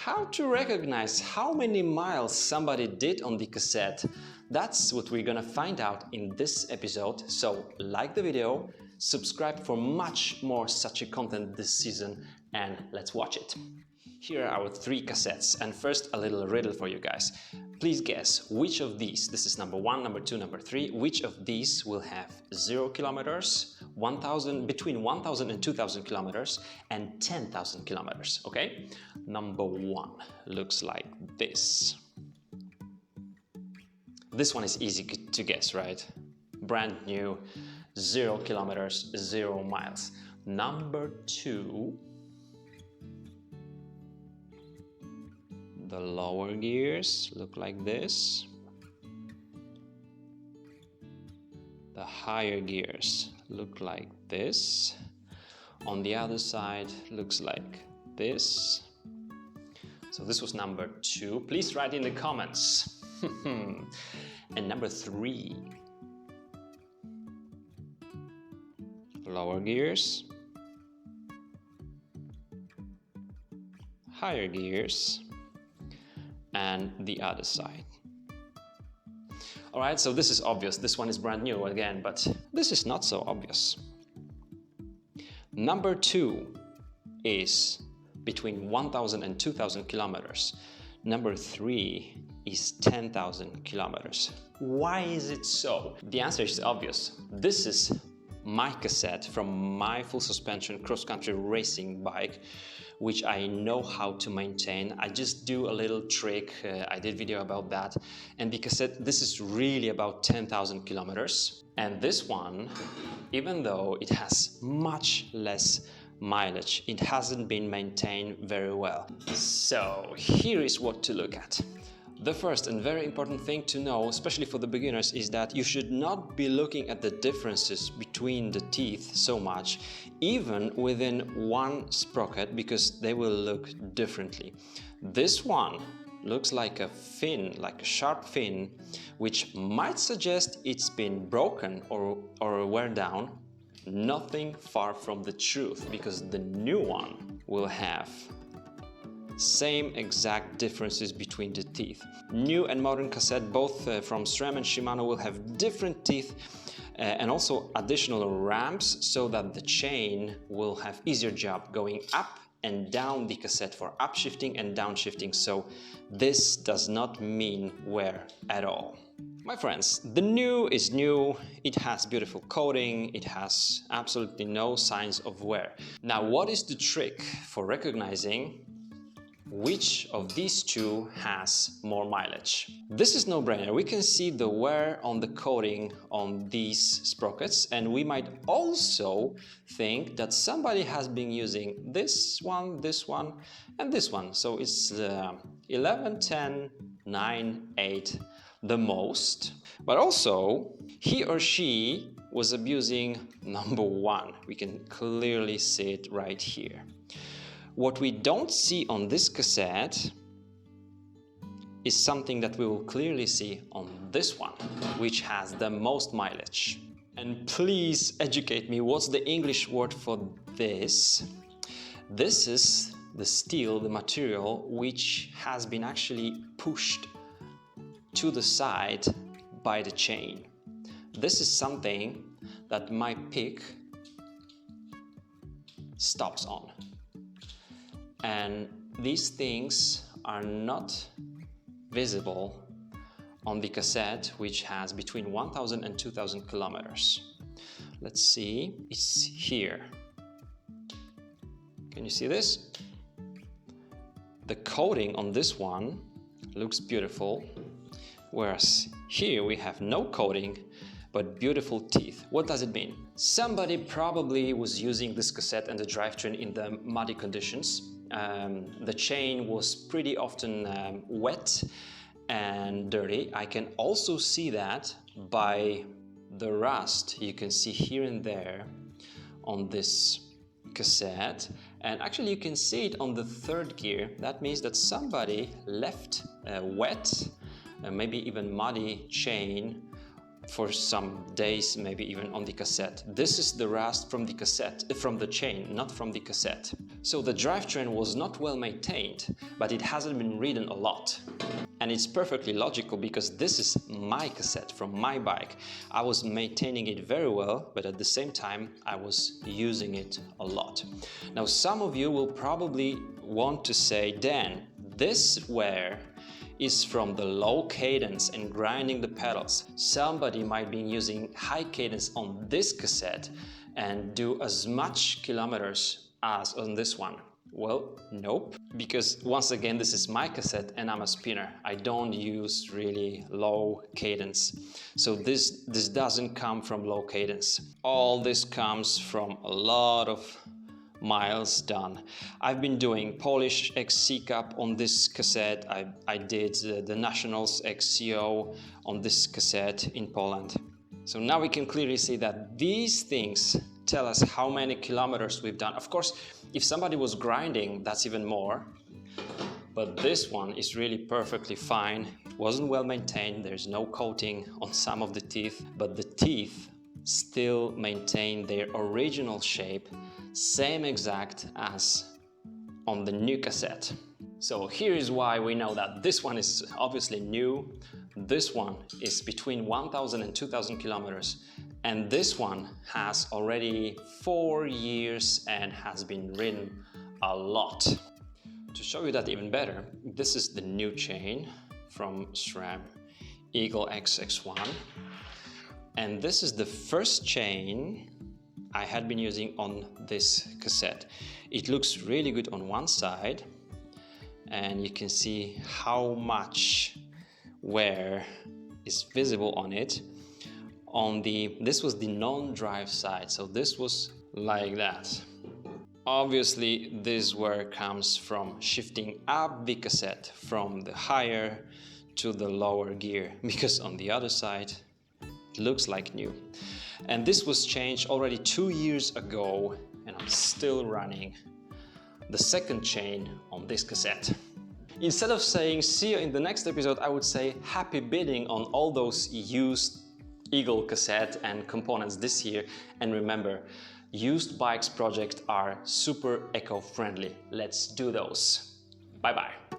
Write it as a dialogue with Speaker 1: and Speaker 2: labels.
Speaker 1: How to recognize how many miles somebody did on the cassette? That's what we're gonna find out in this episode. So like the video, subscribe for much more such a content this season, and let's watch it. Here are our 3 cassettes, and first a little riddle for you guys. Please guess which of these, this is number 1, number 2, number 3, which of these will have 0 kilometers, 1,000, between 1,000 and 2,000 kilometers, and 10,000 kilometers, okay? Number 1 looks like this. This one is easy to guess, right? Brand new, 0 kilometers, 0 miles. Number 2, the lower gears look like this. The higher gears look like this. On the other side looks like this. So this was number 2. Please write in the comments. And number 3. Lower gears. Higher gears. And the other side. Alright, so this is obvious. This one is brand new again, but this is not so obvious. Number 2 is between 1,000 and 2,000 kilometers. Number 3 is 10,000 kilometers. Why is it so? The answer is obvious. This is my cassette from my full suspension cross-country racing bike, which I know how to maintain. I just do a little trick. I did video about that. And the cassette, this is really about 10,000 kilometers. And this one, even though it has much less mileage, it hasn't been maintained very well. So here is what to look at. The first and very important thing to know, especially for the beginners, is that you should not be looking at the differences between the teeth so much, even within one sprocket, because they will look differently. This one looks like a fin, like a sharp fin, which might suggest it's been broken or wear down. Nothing far from the truth, because the new one will have same exact differences between the teeth. New and modern cassette, both from SRAM and Shimano, will have different teeth and also additional ramps, so that the chain will have easier job going up and down the cassette for upshifting and downshifting. So this does not mean wear at all. My friends, the new is new, it has beautiful coating, it has absolutely no signs of wear. Now, what is the trick for recognizing which of these 2 has more mileage? This is no-brainer. We can see the wear on the coating on these sprockets, and we might also think that somebody has been using this one, and this one. So it's 11, 10, 9, 8 the most. But also, he or she was abusing number 1. We can clearly see it right here. What we don't see on this cassette is something that we will clearly see on this one, which has the most mileage. And please educate me, what's the English word for this? This is the steel, the material, which has been actually pushed to the side by the chain. This is something that my pick stops on. And these things are not visible on the cassette, which has between 1,000 and 2,000 kilometers. Let's see, it's here. Can you see this? The coating on this one looks beautiful, whereas here we have no coating, but beautiful teeth. What does it mean? Somebody probably was using this cassette and the drivetrain in the muddy conditions. The chain was pretty often wet and dirty. I can also see that by the rust you can see here and there on this cassette, and actually you can see it on the 3rd gear. That means that somebody left a wet, maybe even muddy chain for some days, maybe even on the cassette. This is the rust from the cassette, from the chain, not from the cassette. So the drivetrain was not well maintained, but it hasn't been ridden a lot. And it's perfectly logical because this is my cassette from my bike. I was maintaining it very well, but at the same time, I was using it a lot. Now, some of you will probably want to say, Dan, this wear is from the low cadence and grinding the pedals. Somebody might be using high cadence on this cassette and do as much kilometers as on this one. Well, nope, because once again, this is my cassette and I'm a spinner. I don't use really low cadence. So this doesn't come from low cadence. All this comes from a lot of miles done. I've been doing Polish XC Cup on this cassette. I did the Nationals XCO on this cassette in Poland. So now we can clearly see that these things tell us how many kilometers we've done. Of course, if somebody was grinding, that's even more. But this one is really perfectly fine. It wasn't well maintained. There's no coating on some of the teeth, but the teeth still maintain their original shape, same exact as on the new cassette. So here is why we know that this one is obviously new, this one is between 1,000 and 2,000 kilometers, and this one has already 4 years and has been ridden a lot. To show you that even better, this is the new chain from SRAM Eagle XX1. And this is the first chain I had been using on this cassette. It looks really good on one side, and you can see how much wear is visible on it. This was the non-drive side, so this was like that. Obviously, this wear comes from shifting up the cassette from the higher to the lower gear, because on the other side, it looks like new. And this was changed already 2 years ago, and I'm still running the second chain on this cassette. Instead of saying see you in the next episode, I would say happy bidding on all those used Eagle cassette and components this year. And remember, used bikes projects are super eco-friendly. Let's do those. Bye bye.